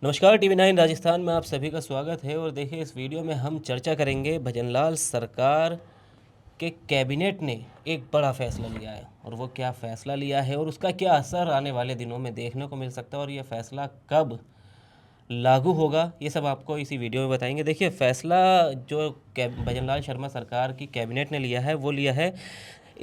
नमस्कार टीवी 9 राजस्थान में आप सभी का स्वागत है। और देखिए, इस वीडियो में हम चर्चा करेंगे भजनलाल सरकार के कैबिनेट ने एक बड़ा फैसला लिया है और वो क्या फैसला लिया है और उसका क्या असर आने वाले दिनों में देखने को मिल सकता है और ये फैसला कब लागू होगा, ये सब आपको इसी वीडियो में बताएंगे। देखिए, फैसला जो भजनलाल शर्मा सरकार की कैबिनेट ने लिया है वो लिया है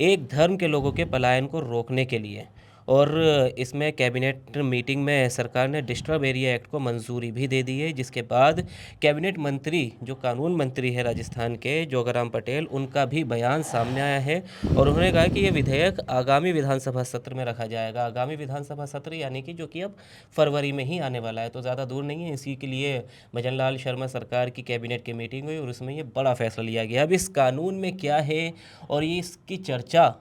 एक धर्म के लोगों के पलायन को रोकने के लिए। और इसमें कैबिनेट मीटिंग में सरकार ने डिस्टर्ब एरिया एक्ट को मंजूरी भी दे दी है, जिसके बाद कैबिनेट मंत्री जो कानून मंत्री है राजस्थान के जोगाराम पटेल, उनका भी बयान सामने आया है और उन्होंने कहा कि ये विधेयक आगामी विधानसभा सत्र में रखा जाएगा। आगामी विधानसभा सत्र यानी कि जो कि अब फरवरी में ही आने वाला है, तो ज़्यादा दूर नहीं है। इसी के लिए भजनलाल शर्मा सरकार की कैबिनेट की मीटिंग हुई और उसमें ये बड़ा फैसला लिया गया। अब इस कानून में क्या है और ये इसकी चर्चा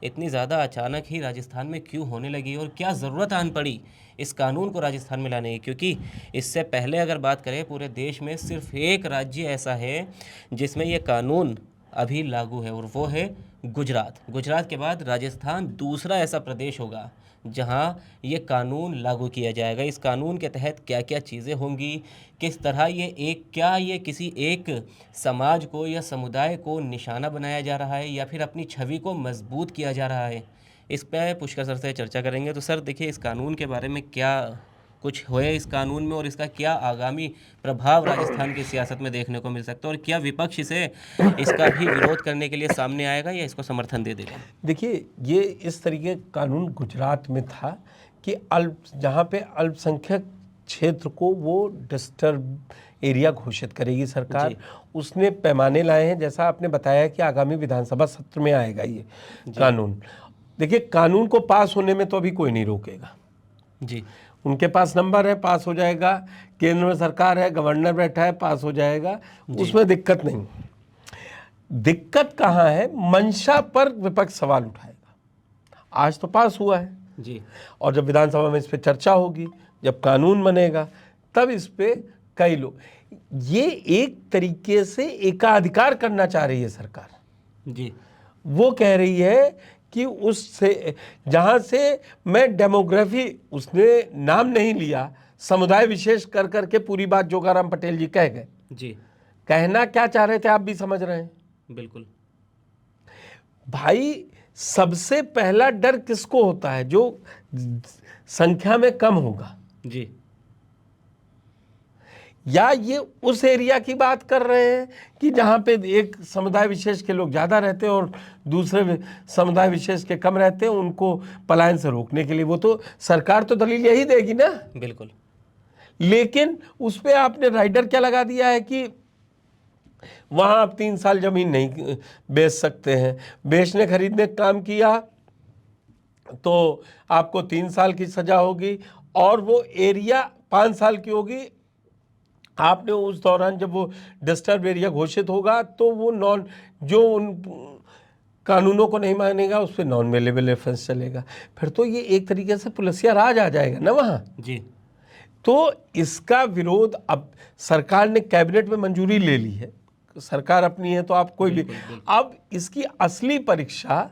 इतनी ज़्यादा अचानक ही राजस्थान में क्यों होने लगी और क्या ज़रूरत आन पड़ी इस कानून को राजस्थान में लाने की, क्योंकि इससे पहले अगर बात करें पूरे देश में सिर्फ एक राज्य ऐसा है जिसमें ये कानून अभी लागू है और वो है गुजरात। गुजरात के बाद राजस्थान दूसरा ऐसा प्रदेश होगा जहां ये कानून लागू किया जाएगा। इस कानून के तहत क्या क्या चीज़ें होंगी, किस तरह ये किसी एक समाज को या समुदाय को निशाना बनाया जा रहा है या फिर अपनी छवि को मजबूत किया जा रहा है, इस पर पुष्कर सर से चर्चा करेंगे। तो सर देखिए, इस कानून के बारे में क्या कुछ है इस कानून में और इसका क्या आगामी प्रभाव राजस्थान की सियासत में देखने को मिल सकता है और क्या विपक्ष इसका भी विरोध करने के लिए सामने आएगा या इसको समर्थन दे देगा? देखिए, ये इस तरीके का कानून गुजरात में था कि जहाँ पे अल्पसंख्यक क्षेत्र को वो डिस्टर्ब एरिया घोषित करेगी सरकार, उसने पैमाने लाए हैं। जैसा आपने बताया कि आगामी विधानसभा सत्र में आएगा ये कानून। देखिए, कानून को पास होने में तो अभी कोई नहीं रोकेगा जी। उनके पास नंबर है, पास हो जाएगा। केंद्र में सरकार है, गवर्नर बैठा है, पास हो जाएगा, उसमें दिक्कत नहीं। दिक्कत कहाँ है? मंशा पर विपक्ष सवाल उठाएगा। आज तो पास हुआ है जी, और जब विधानसभा में इस पे चर्चा होगी, जब कानून बनेगा, तब इस पे कई लोग, ये एक तरीके से एकाधिकार करना चाह रही है सरकार जी, वो कह रही है कि उससे जहाँ से मैं डेमोग्राफी, उसने नाम नहीं लिया, समुदाय विशेष कर करके पूरी बात जोगाराम पटेल जी कह गए। जी, कहना क्या चाह रहे थे आप भी समझ रहे हैं। बिल्कुल। भाई, सबसे पहला डर किसको होता है? जो संख्या में कम होगा। जी, या ये उस एरिया की बात कर रहे हैं कि जहाँ पे एक समुदाय विशेष के लोग ज़्यादा रहते हैं और दूसरे समुदाय विशेष के कम रहते हैं, उनको पलायन से रोकने के लिए? वो तो सरकार तो दलील यही देगी ना। बिल्कुल। लेकिन उस पर आपने राइडर क्या लगा दिया है कि वहाँ आप 3 साल जमीन नहीं बेच सकते हैं। बेचने खरीदने का काम किया तो आपको 3 साल की सज़ा होगी और वो एरिया 5 साल की होगी। आपने उस दौरान जब वो डिस्टर्ब एरिया घोषित होगा तो वो जो उन कानूनों को नहीं मानेगा उस पर नॉन अवेलेबल रेफरेंस चलेगा। फिर तो ये एक तरीके से पुलिसिया राज आ जाएगा ना वहाँ। जी, तो इसका विरोध अब सरकार ने कैबिनेट में मंजूरी ले ली है, सरकार अपनी है तो आप कोई भी। अब इसकी असली परीक्षा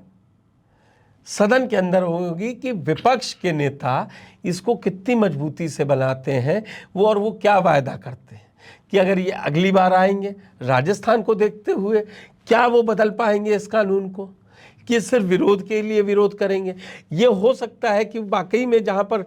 सदन के अंदर होगी कि विपक्ष के नेता इसको कितनी मजबूती से बनाते हैं वो, और वो क्या वायदा करते हैं कि अगर ये अगली बार आएंगे राजस्थान को देखते हुए, क्या वो बदल पाएंगे इस कानून को, कि सिर्फ विरोध के लिए विरोध करेंगे। ये हो सकता है कि वाकई में जहाँ पर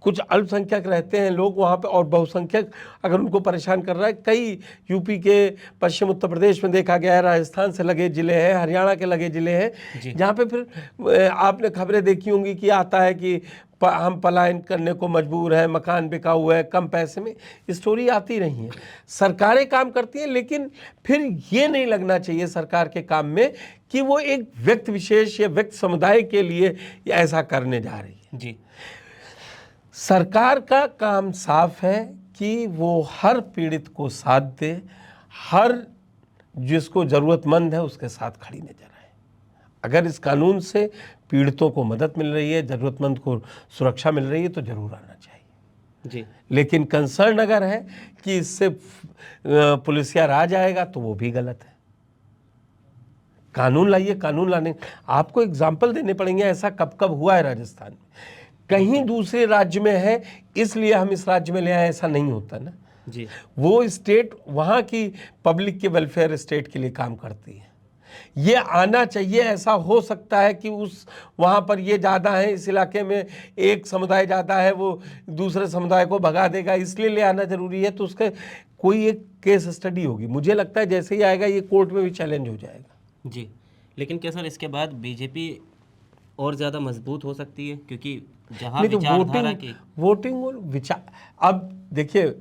कुछ अल्पसंख्यक रहते हैं लोग वहाँ पे, और बहुसंख्यक अगर उनको परेशान कर रहा है, कई यूपी के पश्चिम उत्तर प्रदेश में देखा गया है, राजस्थान से लगे ज़िले हैं, हरियाणा के लगे ज़िले हैं, जहाँ पे फिर आपने खबरें देखी होंगी कि आता है कि हम पलायन करने को मजबूर हैं, मकान बिका हुआ है, कम पैसे में। स्टोरी आती रही है। सरकारें काम करती हैं, लेकिन फिर ये नहीं लगना चाहिए सरकार के काम में कि वो एक व्यक्ति विशेष या व्यक्ति समुदाय के लिए ऐसा करने जा रही है। जी, सरकार का काम साफ है कि वो हर पीड़ित को साथ दे, हर जिसको ज़रूरतमंद है उसके साथ खड़ी नजर आए। अगर इस कानून से पीड़ितों को मदद मिल रही है, ज़रूरतमंद को सुरक्षा मिल रही है, तो ज़रूर आना चाहिए। जी, लेकिन कंसर्न अगर है कि इससे पुलिसिया राज आएगा तो वो भी गलत है। कानून लाइए, कानून लाने आपको एग्जाम्पल देने पड़ेंगे ऐसा कब कब हुआ है राजस्थान में। कहीं दूसरे राज्य में है इसलिए हम इस राज्य में ले आए, ऐसा नहीं होता ना। जी वो स्टेट वहाँ की पब्लिक के वेलफेयर स्टेट के लिए काम करती है, ये आना चाहिए। ऐसा हो सकता है कि उस वहाँ पर ये ज़्यादा है, इस इलाके में एक समुदाय ज़्यादा है, वो दूसरे समुदाय को भगा देगा, इसलिए ले आना ज़रूरी है। तो उसके कोई एक केस स्टडी होगी, मुझे लगता है जैसे ही आएगा ये कोर्ट में भी चैलेंज हो जाएगा। जी, लेकिन क्या सर इसके बाद बीजेपी और ज़्यादा मजबूत हो सकती है? क्योंकि जहाँ नहीं तो विचारधारा की वोटिंग और विचार, अब देखिए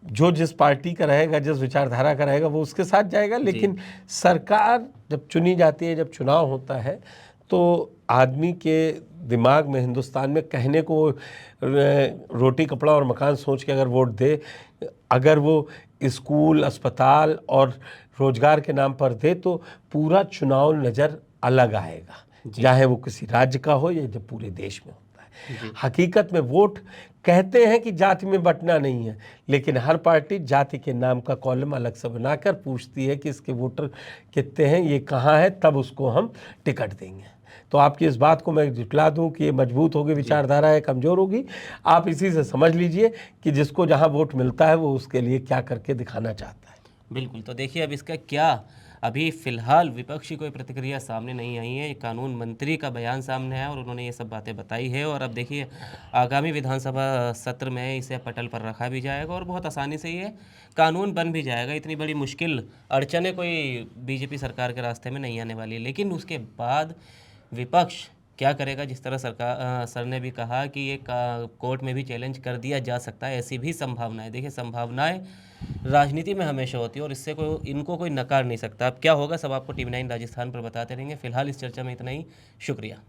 जो जिस पार्टी का रहेगा, जिस विचारधारा का रहेगा वो उसके साथ जाएगा। लेकिन सरकार जब चुनी जाती है, जब चुनाव होता है, तो आदमी के दिमाग में हिंदुस्तान में कहने को रोटी कपड़ा और मकान सोच के अगर वोट दे, अगर वो स्कूल अस्पताल और रोजगार के नाम पर दे, तो पूरा चुनाव नज़र अलग आएगा, चाहे वो किसी राज्य का हो या जब पूरे देश में होता है। हकीकत में वोट कहते हैं कि जाति में बंटना नहीं है, लेकिन हर पार्टी जाति के नाम का कॉलम अलग से बनाकर पूछती है कि इसके वोटर कितने हैं, ये कहाँ है, तब उसको हम टिकट देंगे। तो आपकी इस बात को मैं जुटला दूं कि ये मजबूत होगी विचारधारा है, कमज़ोर होगी। आप इसी से समझ लीजिए कि जिसको जहां वोट मिलता है वो उसके लिए क्या करके दिखाना चाहता है। बिल्कुल। तो देखिए अब इसका क्या, अभी फ़िलहाल विपक्षी कोई प्रतिक्रिया सामने नहीं आई है। कानून मंत्री का बयान सामने आया और उन्होंने ये सब बातें बताई है। और अब देखिए आगामी विधानसभा सत्र में इसे पटल पर रखा भी जाएगा और बहुत आसानी से ये कानून बन भी जाएगा। इतनी बड़ी मुश्किल अड़चनें कोई बीजेपी सरकार के रास्ते में नहीं आने वाली है। लेकिन उसके बाद विपक्ष क्या करेगा? जिस तरह सरकार सर ने भी कहा कि ये कोर्ट में भी चैलेंज कर दिया जा सकता है, ऐसी भी संभावनाएं। देखिए संभावनाएं राजनीति में हमेशा होती है और इससे इनको कोई नकार नहीं सकता। अब क्या होगा सब आपको TV9 राजस्थान पर बताते रहेंगे। फिलहाल इस चर्चा में इतना ही। शुक्रिया।